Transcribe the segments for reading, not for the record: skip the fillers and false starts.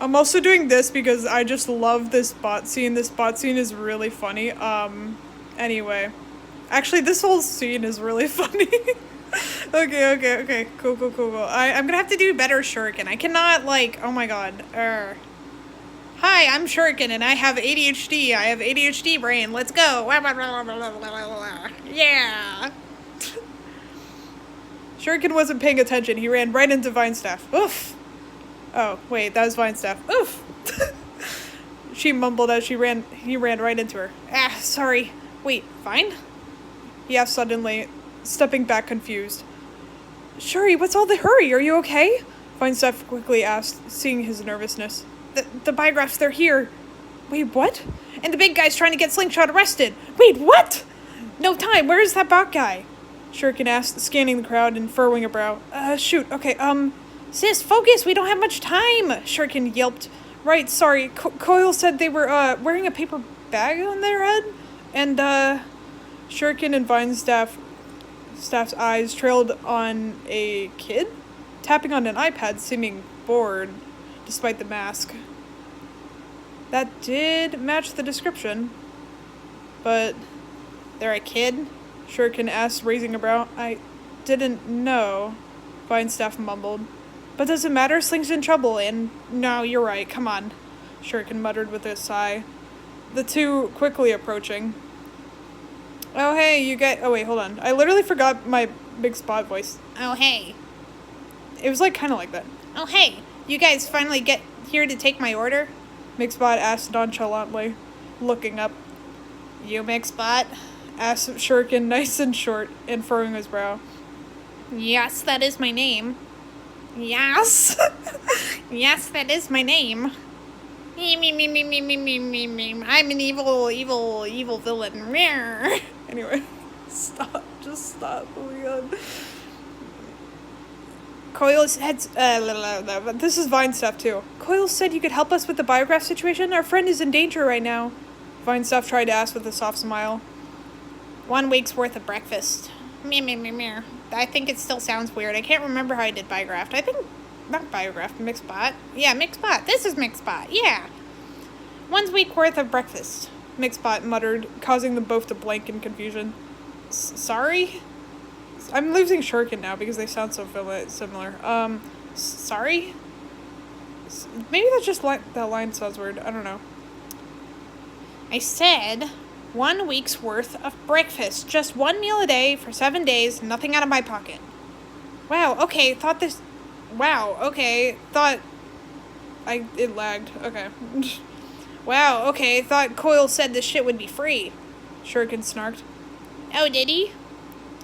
I'm also doing this because I just love this bot scene. This bot scene is really funny. Anyway. Actually, this whole scene is really funny. Okay. Cool. I'm gonna have to do better Shuriken. I cannot, like, oh my god. Hi, I'm Shuriken and I have ADHD. I have ADHD brain. Let's go. Yeah. Shuriken wasn't paying attention. He ran right into Vinestaff. Oof. Oh, wait, that was Vinestaff. Oof. She mumbled as he ran right into her. Ah, sorry. Wait, Vine? He asked suddenly, stepping back confused. Shuri, what's all the hurry? Are you okay? Vinestaff quickly asked, seeing his nervousness. The biographs, they're here. Wait, what? And the big guy's trying to get Slingshot arrested. Wait, what? No time, where is that bot guy? Shuriken asked, scanning the crowd and furrowing a brow. Shoot, okay, sis, focus, we don't have much time, Shuriken yelped. Right, sorry, Coil said they were, wearing a paper bag on their head? And, Shuriken and Vinestaff's eyes trailed on a kid, tapping on an iPad, seeming bored, despite the mask. That did match the description. But, they're a kid? Shuriken asked, raising a brow. I didn't know, Vinestaff mumbled. But does it matter? Sling's in trouble, and no, you're right, come on, Shuriken muttered with a sigh. The two quickly approaching. Oh, hey, you guys. Oh, wait, hold on. I literally forgot my big spot voice. Oh, hey. It was, like, kind of like that. Oh, hey, you guys finally get here to take my order? Mixbot asked nonchalantly, looking up. You, Mixbot? Asked Shuriken, nice and short, and furrowing his brow. Yes, that is my name. Yes? Yes, that is my name. Me. I'm an evil villain. Anyway, stop. Just stop. Oh my god. Coil said, this is Vinestaff too. Coil said you could help us with the biograph situation. Our friend is in danger right now. Vinestaff tried to ask with a soft smile. 1 week's worth of breakfast. I think it still sounds weird. I can't remember how I did biographed. I think, not biographed, Mixbot. Yeah, Mixbot. This is Mixbot. Yeah. 1 week worth of breakfast, Mixbot muttered, causing them both to blank in confusion. Sorry? I'm losing Shuriken now because they sound so similar. Sorry? Maybe that's just that line sounds weird. I don't know. I said 1 week's worth of breakfast. Just 1 meal a day for 7 days, nothing out of my pocket. Wow, okay, it lagged. Okay. Wow, okay, thought Coil said this shit would be free. Shuriken snarked. Oh, did he?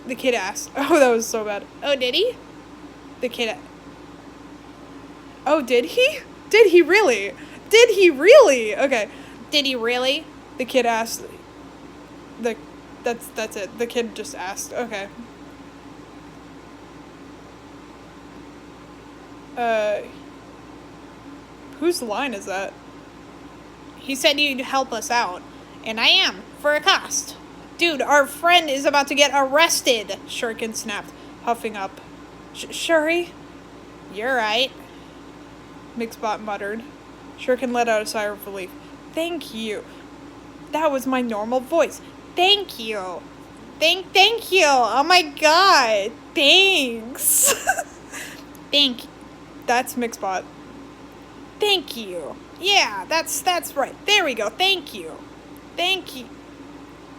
The kid asked. Oh, that was so bad. Oh, did he? The kid Oh, did he? Did he really? Did he really? Okay. Did he really? The kid asked. That's it. The kid just asked. Okay. Whose line is that? He said you'd help us out. And I am, for a cost. Dude, our friend is about to get arrested, Shuriken snapped, huffing up. Shuri? You're right, Mixbot muttered. Shuriken let out a sigh of relief. Thank you. That was my normal voice. Thank you. Thank you. Oh my god. Thanks. That's Mixbot. Thank you. Yeah, that's right. There we go. Thank you.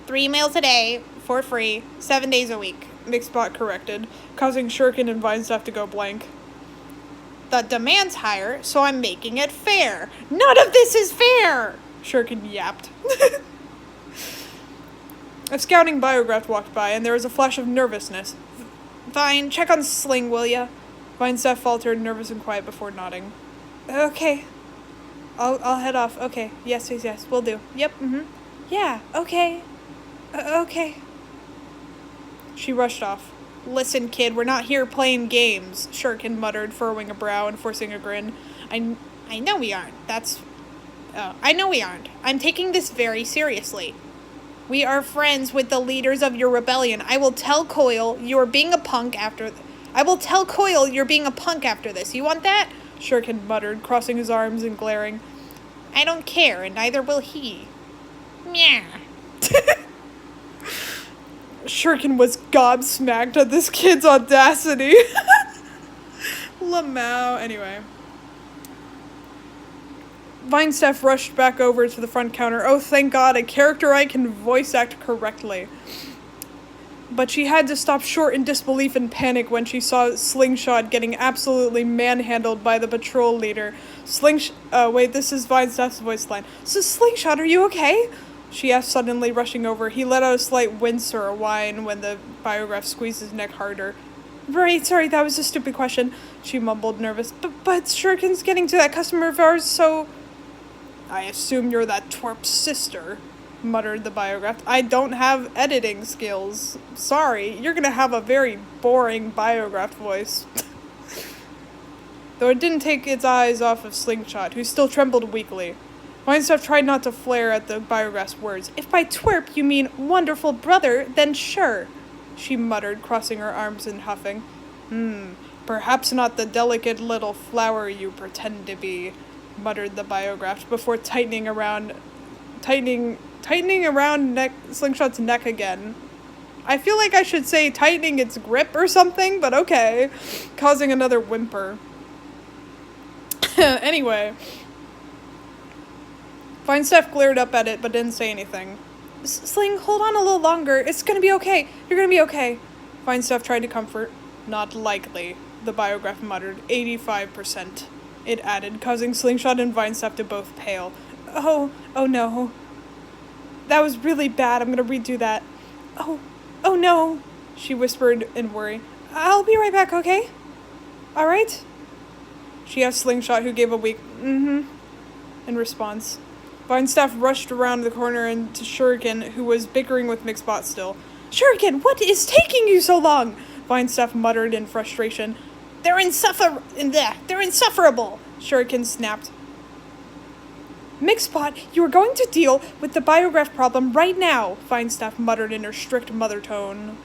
3 meals a day, for free, 7 days a week, Mixbot corrected, causing Shuriken and Vinestaff to go blank. The demand's higher, so I'm making it fair. None of this is fair! Shuriken yapped. A scouting biograph walked by, and there was a flash of nervousness. Vine, check on Sling, will ya? Vinestaff faltered, nervous and quiet, before nodding. Okay. I'll head off. Okay. Yes, will do. Yep, Yeah, okay. Okay. She rushed off. Listen, kid, we're not here playing games, Shuriken muttered, furrowing a brow and forcing a grin. I know we aren't. I know we aren't. I'm taking this very seriously. We are friends with the leaders of your rebellion. I will tell Coil you're being a punk after this. You want that? Shuriken muttered, crossing his arms and glaring. I don't care, and neither will he. Meow. Shuriken was gobsmacked at this kid's audacity. Lamau. Anyway. Vinestaff rushed back over to the front counter. Oh, thank God, a character I can voice act correctly. But she had to stop short in disbelief and panic when she saw Slingshot getting absolutely manhandled by the patrol leader. Wait, this is Vinestaff's voice line. So, Slingshot, are you okay? She asked suddenly, rushing over. He let out a slight wince or a whine when the biograph squeezed his neck harder. Right, sorry, that was a stupid question, she mumbled, nervous. But Shuriken's getting to that customer of ours, so... I assume you're that twerp's sister, muttered the biograph. I don't have editing skills. Sorry, you're gonna have a very boring biograph voice. Though it didn't take its eyes off of Slingshot, who still trembled weakly. Vinestaff tried not to flare at the biograph's words. If by twerp you mean wonderful brother, then sure, she muttered, crossing her arms and huffing. Perhaps not the delicate little flower you pretend to be, muttered the biograph before tightening around Slingshot's neck again. I feel like I should say tightening its grip or something, but okay. Causing another whimper. Anyway. Vinestaff glared up at it, but didn't say anything. Sling, hold on a little longer. It's gonna be okay. You're gonna be okay. Vinestaff tried to comfort. Not likely, the biograph muttered. 85%. It added, causing Slingshot and Vinestaff to both pale. Oh no. That was really bad. I'm gonna redo that. Oh no, she whispered in worry. I'll be right back, okay? Alright? She asked Slingshot, who gave a weak in response. Vinestaff rushed around the corner and to Shuriken, who was bickering with Mixbot still. Shuriken, what is taking you so long? Vinestaff muttered in frustration. They're insufferable, Shuriken snapped. Mixbot, you are going to deal with the biograph problem right now, Vinestaff muttered in her strict mother tone.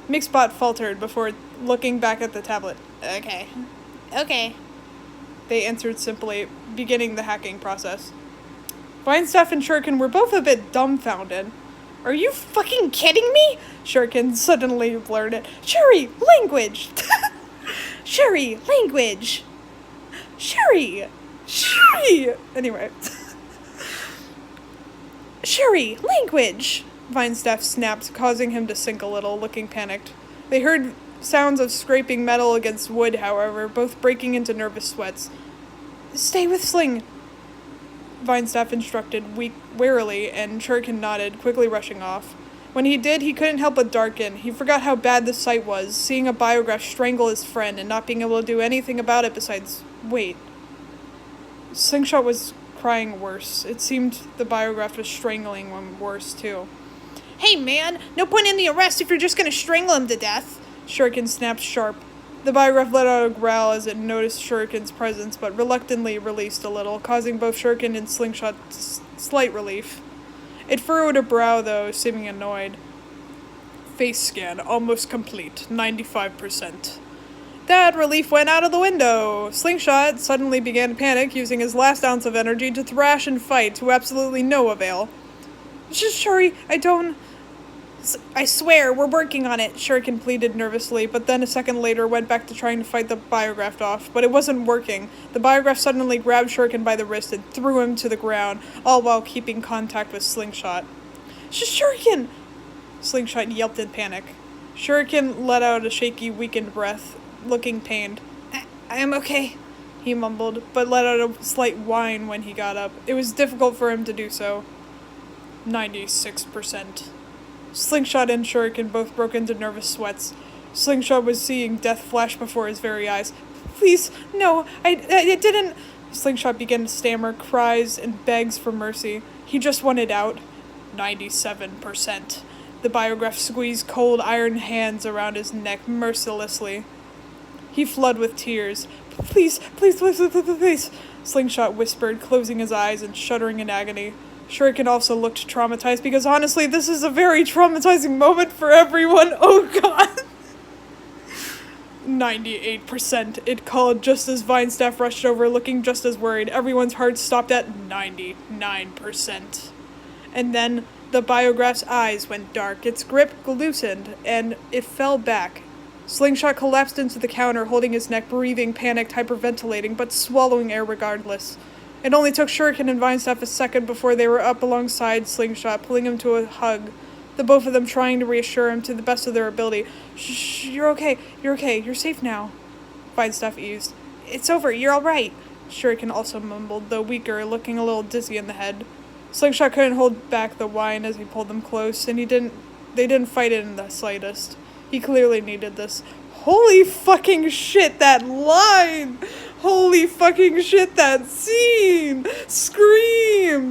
Mixbot faltered before looking back at the tablet. Okay. They answered simply, beginning the hacking process. Vinestaff and Shuriken were both a bit dumbfounded. Are you fucking kidding me? Shuriken suddenly blurted. Shuri, language! Shuri, language! Shuri! Anyway. Shuri, language! Vinestaff snapped, causing him to sink a little, looking panicked. They heard sounds of scraping metal against wood, however, both breaking into nervous sweats. Stay with Sling, Vinestaff instructed warily, and Shuriken nodded, quickly rushing off. When he did, he couldn't help but darken. He forgot how bad the sight was, seeing a biograph strangle his friend and not being able to do anything about it besides wait. Slingshot was crying worse. It seemed the biograph was strangling him worse, too. Hey, man! No point in the arrest if you're just gonna strangle him to death! Shuriken snapped sharp. The biograph let out a growl as it noticed Shuriken's presence, but reluctantly released a little, causing both Shuriken and Slingshot slight relief. It furrowed a brow, though, seeming annoyed. Face scan, almost complete, 95%. That relief went out of the window. Slingshot suddenly began to panic, using his last ounce of energy to thrash and fight to absolutely no avail. Shuri, I swear, we're working on it, Shuriken pleaded nervously, but then a second later went back to trying to fight the biograph off, but it wasn't working. The biograph suddenly grabbed Shuriken by the wrist and threw him to the ground, all while keeping contact with Slingshot. Shuriken! Slingshot yelped in panic. Shuriken let out a shaky, weakened breath, looking pained. I am okay, he mumbled, but let out a slight whine when he got up. It was difficult for him to do so. 96%. Slingshot and Shuriken both broke into nervous sweats. Slingshot was seeing death flash before his very eyes. Please, no, I didn't... Slingshot began to stammer cries and begs for mercy. He just wanted out. 97%. The biograph squeezed cold iron hands around his neck mercilessly. He flooded with tears. Please, Slingshot whispered, closing his eyes and shuddering in agony. Shuriken also looked traumatized because honestly, this is a very traumatizing moment for everyone. Oh god! 98%, it called just as Vinestaff rushed over, looking just as worried. Everyone's hearts stopped at 99%. And then the biograph's eyes went dark, its grip loosened, and it fell back. Slingshot collapsed into the counter, holding his neck, breathing, panicked, hyperventilating, but swallowing air regardless. It only took Shuriken and Vinestaff a second before they were up alongside Slingshot, pulling him to a hug, the both of them trying to reassure him to the best of their ability. Shh, you're okay, you're safe now. Vinestaff eased. It's over, you're alright. Shuriken also mumbled, though weaker, looking a little dizzy in the head. Slingshot couldn't hold back the whine as he pulled them close, and they didn't fight it in the slightest. He clearly needed this. Holy fucking shit, that line! Holy fucking shit, that scene! Scream!